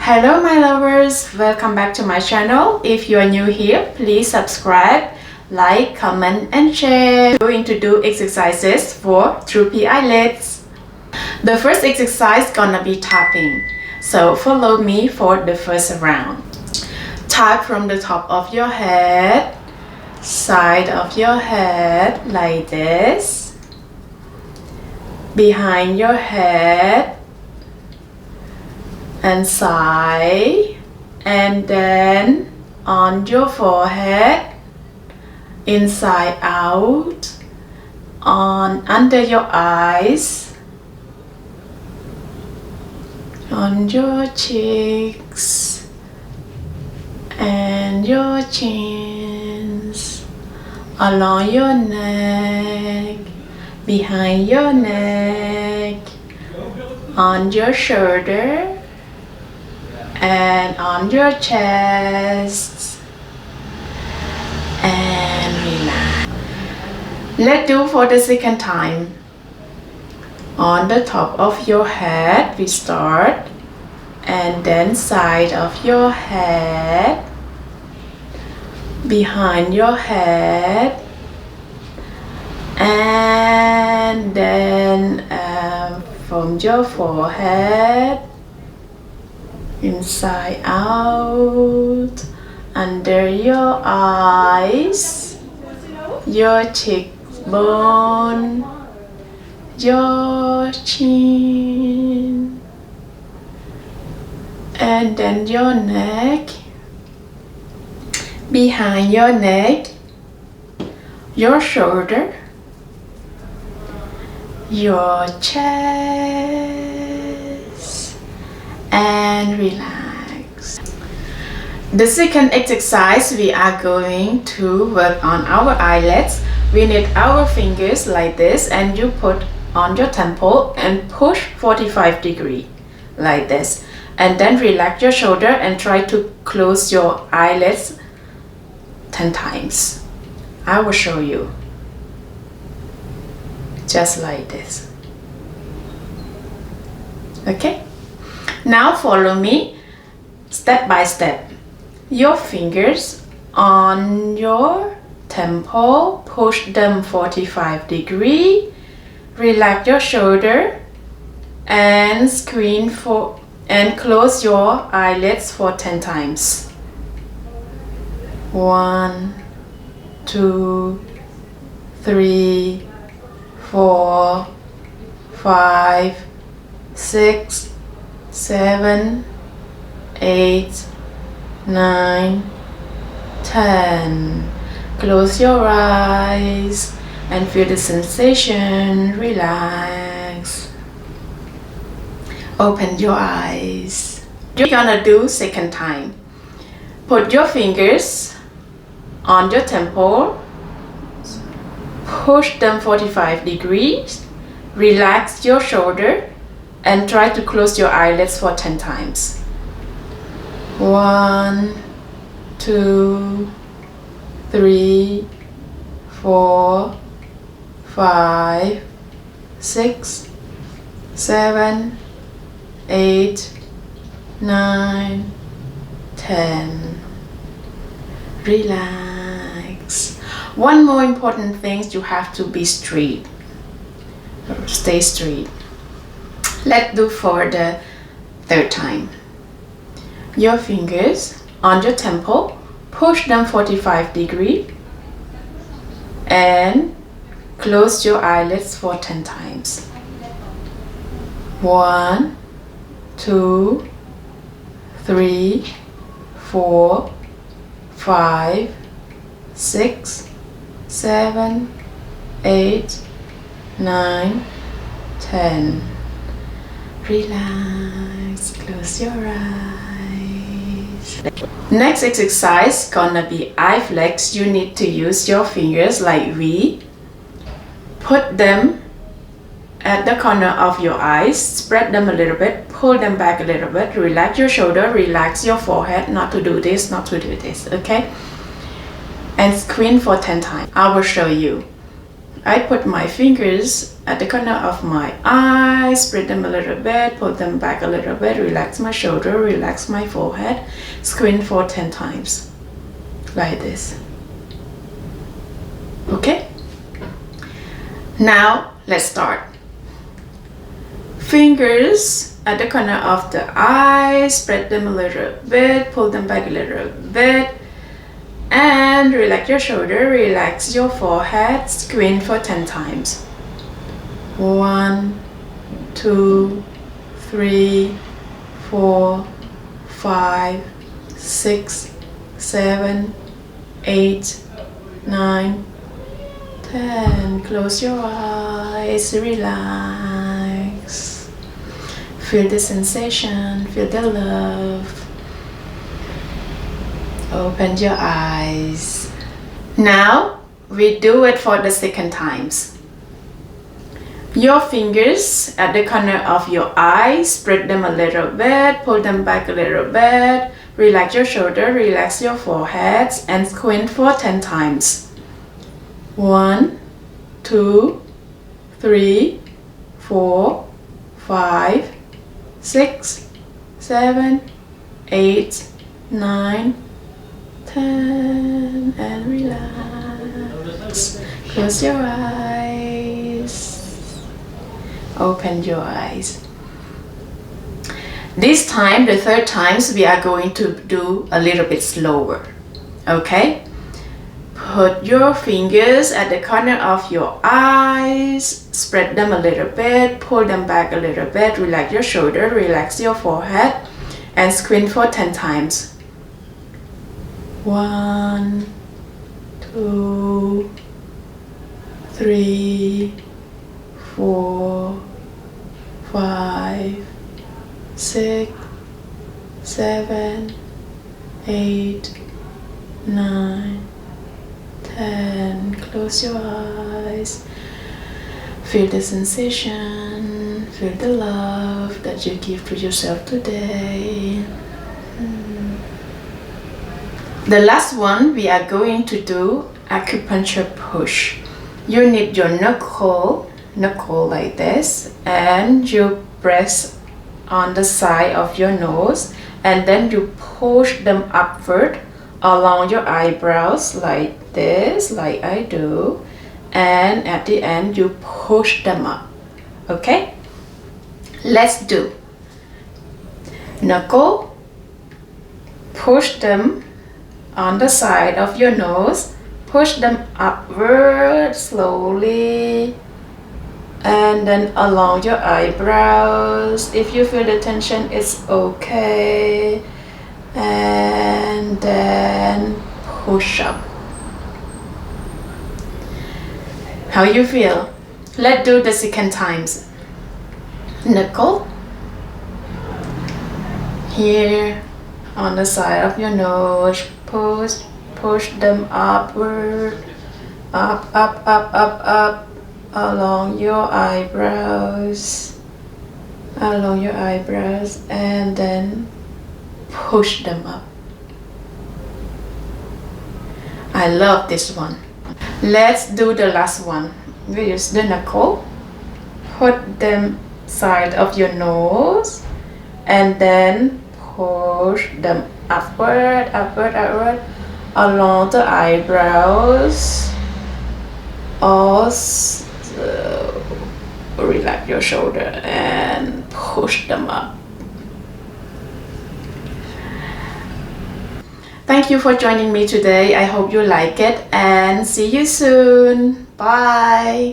Hello my lovers, welcome back to my channel. If you are new here, please subscribe, like, comment and share. We're going to do exercises for droopy eyelids. The first exercise gonna be tapping. So follow me for the first round. Tap from the top of your head, side of your head like this, behind your head and side, and then on your forehead, inside out, on under your eyes, on your cheeks and your chins, along your neck, behind your neck, on your shoulder and on your chest, and relax. Let's do for the second time. On the top of your head we start, and then side of your head, behind your head, and then from your forehead, inside out, under your eyes, your cheekbone, your chin, and then your neck, behind your neck, your shoulder, your chest, and relax. The second exercise, we are going to work on our eyelids. We need our fingers like this, and you put on your temple and push 45 degrees like this, and then relax your shoulder and try to close your eyelids 10 times. I will show you. Just like this. Okay? Now follow me step by step. Your fingers on your temple, push them 45 degrees, relax your shoulder and close your eyelids for 10 times. 1, 2, 3, 4, 5, 6, 7, 8, 9, 10. Close your eyes and feel the sensation. Relax. Open your eyes. You're gonna do second time. Put your fingers on your temple, push them 45 degrees, relax your shoulder and try to close your eyelids for 10 times. 1, 2, 3, 4, 5, 6, 7, 8, 9, 10. Relax. One more important thing, you have to be straight. Stay straight. Let's do for the third time. Your fingers on your temple, push them 45 degrees and close your eyelids for 10 times. 1, 2, 3, 4, 5, 6, 7, 8, 9, 10. Relax, close your eyes. Next exercise gonna be eye flex. You need to use your fingers like V. Put them at the corner of your eyes, spread them a little bit, pull them back a little bit, relax your shoulder, relax your forehead, not to do this, not to do this, okay? And squint for 10 times. I will show you. I put my fingers at the corner of my eyes, spread them a little bit, pull them back a little bit, relax my shoulder, relax my forehead, squint for 10 times, like this. Okay? Now, let's start. Fingers at the corner of the eyes, spread them a little bit, pull them back a little bit, and relax your shoulder, relax your forehead, squint for 10 times. 1, 2, 3, 4, 5, 6, 7, 8, 9, 10. Close your eyes, relax. Feel the sensation, feel the love. Open your eyes. Now we do it for the second times. Your fingers at the corner of your eyes, spread them a little bit, pull them back a little bit, relax your shoulder, relax your forehead, and squint for 10 times. 1, 2, 3, 4, 5, 6, 7, 8, 9, 10, and relax. Close your eyes. Open your eyes. This time, the third times, we are going to do a little bit slower. Okay? Put your fingers at the corner of your eyes, spread them a little bit, pull them back a little bit, relax your shoulder, relax your forehead, and squint for 10 times. 1, 2, 3, 4, 5, 6, 7, 8, 9, 10. Close your eyes. Feel the sensation, feel the love that you give to yourself today. The last one, we are going to do acupuncture push. You need your knuckle like this, and you press on the side of your nose, and then you push them upward along your eyebrows like this, like I do, and at the end you push them up. Okay? Let's do. Knuckle, push them on the side of your nose, push them upward slowly, and then along your eyebrows. If you feel the tension, it's okay, and then push up. How you feel? Let's do the second times. Knuckle here on the side of your nose, push them upward, up, along your eyebrows, and then push them up. I love this one. Let's do the last one. We use the knuckle, put them side of your nose, and then push them upward, along the eyebrows. Also, relax your shoulder and push them up. Thank you for joining me today. I hope you like it, and see you soon. Bye.